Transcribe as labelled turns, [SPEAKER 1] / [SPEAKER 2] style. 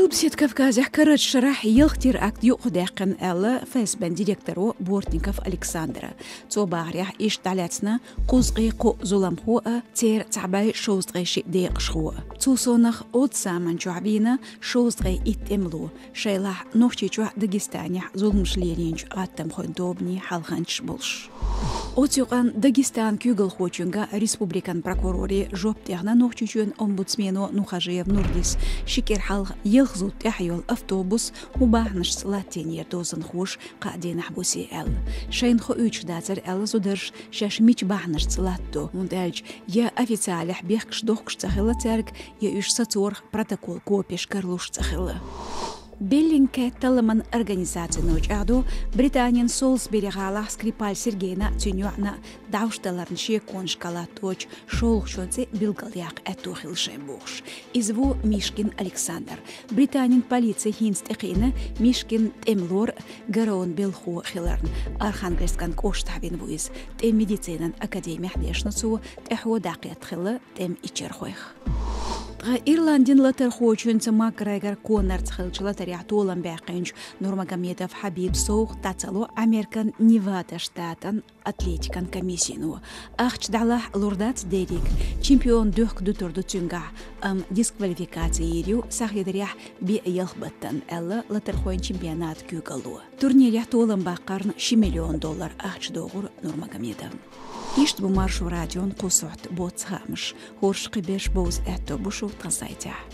[SPEAKER 1] بسيط كافكازح كرج شرح يختير أكد يقدقن ألا فاسبان ديريكتورو بورتنكف ألكسندرا تو باريح إيش تعلاتنا قوزقي قو زولم خوأ تير تعباي شوزغي شي ديق شخوأ تو صونخ أود سامن جوعبينا شوزغي إتملو شايلح نوشي جوع داغستانيح زولم شليرينج غاتم خون دوبني حالخانش بولش Отюган Дагестан кюгл хочунга республикан прокурори жоптягна нохчучун омбудсмену Нухажиев Нурдис шикерхал елхзут тяхйол автобус мубахнаш латинер дозен хуш قاعدين حبوسي ال شين خو үч дазер ел зудерш шаш мич бахнаш латто мундалж я официалях бехкш дохкш цахила церк я үш сацор протокол копиш карлуш цахила Беллинке таламан организация ночаду Британиян Солсбери галах Скрипаль Сергейна тюнюана даушталарн шекон шкала точ шолхшоце билгаляк этухил шебуш. Изву Мишкин Александр. Британиян полиция хинст экина Мишкин темлор гарон белху хиларн. Архангельскан коштабин вуиз. Тем медицинан академия хдешнацу теху дақият хила тем ичерхойх. إيرلندين لترخوشن سماك رايجر كونر تخلش لتريح طولن باقينج نورماغاميدوف حبيب سوق تاتلو أمريكان نيفادا شتاتن أتليتيكان كميسينو أخش دعلاح لوردات ديريك چيمبيون دوخ دوتور دوتونغا ديسكواليفيكاتيريو ساخي دريح بي يلخبطن ألا لترخوين چيمبيونات كيوغالو تورنير طولن باقرن $1 مليون أخش دوغور نورماغاميدوف إشت بمارشو راديون قصوت بوتس هامش هورش قبيش بوز أتو بشو تصايتح